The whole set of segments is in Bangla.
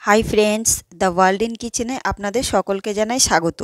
Hi friends, the world in কিচেনে আপনাদের সকলকে জানাই স্বাগত।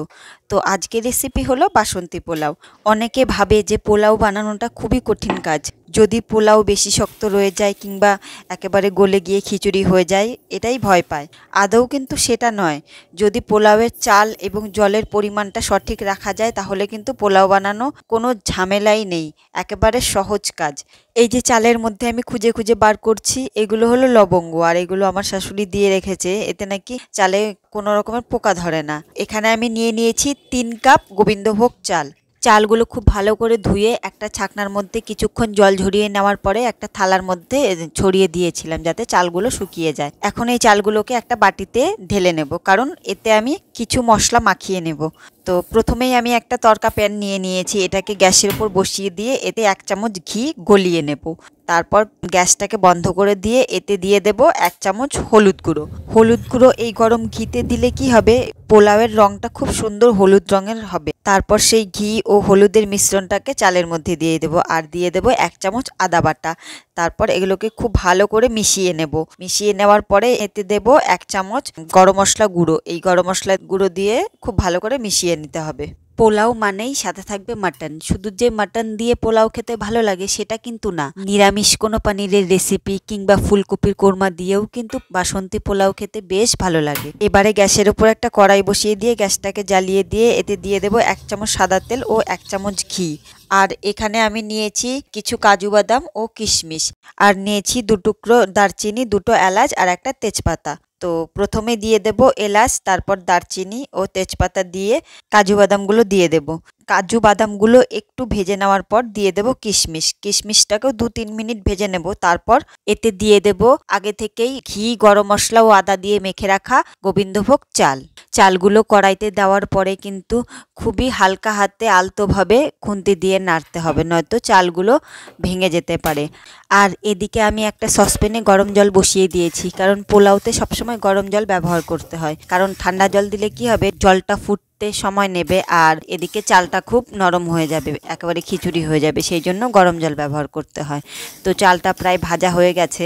তো আজকের রেসিপি হলো বাসন্তী পোলাও। অনেকে ভাবে যে পোলাও বানানোটা খুবই কঠিন কাজ, যদি পোলাও বেশি শক্ত রয়ে যায় কিংবা একেবারে গলে গিয়ে খিচুড়ি হয়ে যায় এটাই ভয় পায়। আদৌ কিন্তু সেটা নয়। যদি পোলাওয়ের চাল এবং জলের পরিমাণটা সঠিক রাখা যায় তাহলে কিন্তু পোলাও বানানো কোনো ঝামেলাই নেই, একেবারে সহজ কাজ। এই যে চালের মধ্যে আমি খুঁজে খুঁজে বার করছি, এগুলো হলো লবঙ্গ, আর এগুলো আমার শাশুড়ি দিয়ে রেখেছে, এতে নাকি চালে কোনো রকমের পোকা ধরে না। এখানে আমি নিয়েছি 3 কাপ গোবিন্দভোগ চাল। চালগুলো খুব ভালো করে ধুয়ে একটা ছাকনার মধ্যে কিছুক্ষণ জল ঝরিয়ে নেওয়ার পরে একটা থালার মধ্যে ছড়িয়ে দিয়েছিলাম যাতে চালগুলো শুকিয়ে যায়। এখন এই চালগুলোকে একটা বাটিতে ঢেলে নেব, কারণ এতে আমি কিছু মশলা মাখিয়ে নেব। তো প্রথমেই আমি একটা তরকা প্যান নিয়েছি, এটাকে গ্যাসের উপর বসিয়ে দিয়ে এতে 1 চামচ ঘি গলিয়ে নেব। তারপর গ্যাসটাকে বন্ধ করে দিয়ে এতে দিয়ে দেব 1 চামচ হলুদ গুঁড়ো। হলুদ গুঁড়ো এই গরম ঘিতে দিলে কি হবে, পোলাওয়ের রংটা খুব সুন্দর হলুদ রঙের হবে। তারপর সেই ঘি ও হলুদের মিশ্রণটাকে চালের মধ্যে দিয়ে দেব, আর দিয়ে দেব 1 চামচ আদা বাটা। তারপর এগুলোকে খুব ভালো করে মিশিয়ে নেব। মিশিয়ে নেওয়ার পরে এতে দেব 1 চামচ গরম মশলা গুঁড়ো। এই গরম মশলা গুঁড়ো দিয়ে খুব ভালো করে মিশিয়ে নিতে হবে। পোলাও মানেই সাথে থাকবে মাটন। শুধু যে মাটন দিয়ে পোলাও খেতে ভালো লাগে সেটা কিন্তু না, নিরামিষ কোনো পনিরের রেসিপি কিংবা ফুলকপির কোরমা দিয়েও কিন্তু বাসন্তী পোলাও খেতে বেশ ভালো লাগে। এবারে গ্যাসের উপর একটা কড়াই বসিয়ে দিয়ে গ্যাসটাকে জ্বালিয়ে দিয়ে এতে দিয়ে দেব 1 চামচ সাদা তেল ও 1 চামচ ঘি। আর এখানে আমি নিয়েছি কিছু কাজু বাদাম ও কিশমিশ, আর নিয়েছি 2 টুকরো দারচিনি, 2টো এলাচ আর একটা তেজপাতা। তো প্রথমে দিয়ে দেব এলাচ, তারপর দারচিনি ও তেজপাতা দিয়ে কাজু বাদামগুলো দিয়ে দেব। কাজু বাদামগুলো একটু ভেজে নেওয়ার পর দিয়ে দেব কিশমিশ। কিশমিশটাকেও 2-3 মিনিট ভেজে নেব। তারপর এতে দিয়ে দেব আগে থেকেই ঘি, গরম মশলা ও আদা দিয়ে মেখে রাখা গোবিন্দভোগ চাল। চালগুলো কড়াইতে দেওয়ার পরে কিন্তু খুবই হালকা হাতে আলতোভাবে খুন্তি দিয়ে নাড়তে হবে, নয়তো চালগুলো ভেঙে যেতে পারে। আর এদিকে আমি একটা সসপ্যানে গরম জল বসিয়ে দিয়েছি, কারণ পোলাওতে সবসময় গরম জল ব্যবহার করতে হয়, কারণ ঠান্ডা জল দিলে কি হবে, জলটা ফুটতে সময় নেবে আর এদিকে চালটা খুব নরম হয়ে যাবে, একেবারে খিচুড়ি হয়ে যাবে, সেই জন্য গরম জল ব্যবহার করতে হয়। তো চালটা প্রায় ভাজা হয়ে গেছে,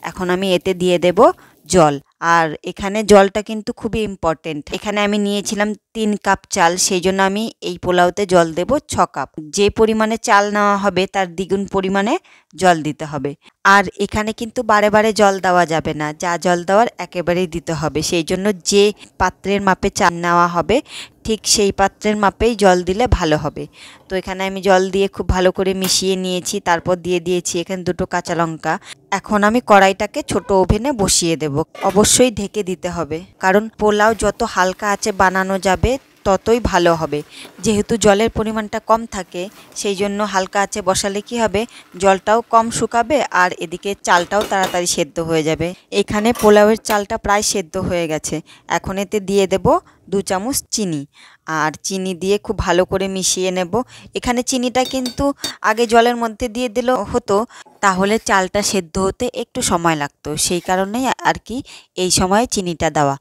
এখন আমি এতে দিয়ে দেব জল। আর এখানে জলটা কিন্তু খুবই ইম্পর্টেন্ট। এখানে আমি নিয়েছিলাম 3 কাপ চাল, সেই জন্য আমি এই পোলাওতে জল দেব 6 কাপ। যে পরিমাণে চাল নেওয়া হবে তার দ্বিগুণ পরিমাণে জল দিতে হবে। আর এখানে কিন্তু বারে বারে জল দেওয়া যাবে না, যা জল দেওয়ার একেবারেই দিতে হবে। সেই জন্য যে পাত্রের মাপে চাল নেওয়া হবে ঠিক সেই পাত্রের মাপেই জল দিলে ভালো হবে। তো এখানে আমি জল দিয়ে খুব ভালো করে মিশিয়ে নিয়েছি, তারপর দিয়ে দিয়েছি এখানে 2টো কাঁচা লঙ্কা। এখন আমি কড়াইটাকে ছোট ওভেনে বসিয়ে দেব। অবশ্যই ঢেকে দিতে হবে, কারণ পোলাও যত হালকা আঁচে বানানো যাবে ততই ভালো হবে। যেহেতু জলের পরিমাণটা কম থাকে সেই জন্য হালকা আঁচে বসালে কি হবে, জলটাও কম শুকাবে আর এদিকে চালটাও তাড়াতাড়ি সেদ্ধ হয়ে যাবে। এখানে পোলাওয়ের চালটা প্রায় সেদ্ধ হয়ে গেছে। এখন এতে দিয়ে দেব 2 চামচ চিনি, আর চিনি দিয়ে খুব ভালো করে মিশিয়ে নেব। এখানে চিনিটা কিন্তু আগে জলের মধ্যে দিয়ে দিলেও হতো, তাহলে চালটা সেদ্ধ হতে একটু সময় লাগতো, সেই কারণেই আর কি এই সময় চিনিটা দেওয়া।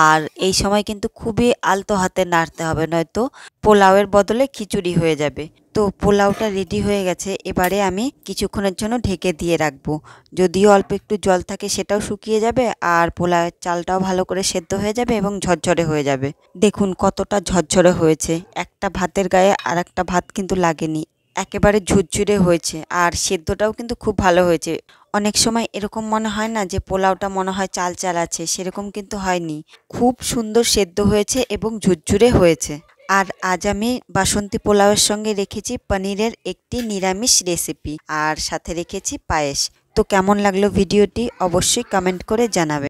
আর এই সময় কিন্তু খুবই আলতো হাতে নাড়তে হবে, নয়তো পোলাওয়ের বদলে খিচুড়ি হয়ে যাবে। তো পোলাওটা রেডি হয়ে গেছে, এবারে আমি কিছুক্ষণের জন্য ঢেকে দিয়ে রাখবো। যদিও অল্প একটু জল থাকে সেটাও শুকিয়ে যাবে, আর পোলাওয়ের চালটাও ভালো করে সেদ্ধ হয়ে যাবে এবং ঝরঝরে হয়ে যাবে। দেখুন কতটা ঝরঝরে হয়েছে, একটা ভাতের গায়ে আর একটা ভাত কিন্তু লাগেনি, একেবারে ঝুরঝুরে হয়েছে। আর সেদ্ধটাও কিন্তু খুব ভালো হয়েছে। অনেক সময় এরকম মনে হয় না যে পোলাওটা মনে হয় চাল চাল আছে, সেরকম কিন্তু হয়নি, খুব সুন্দর সেদ্ধ হয়েছে এবং ঝুরঝুরে হয়েছে। আর আজ আমি বাসন্তী পোলাওয়ের সঙ্গে রেখেছি পনিরের একটি নিরামিষ রেসিপি, আর সাথে রেখেছি পায়েস। তো কেমন লাগলো ভিডিওটি অবশ্যই কমেন্ট করে জানাবে।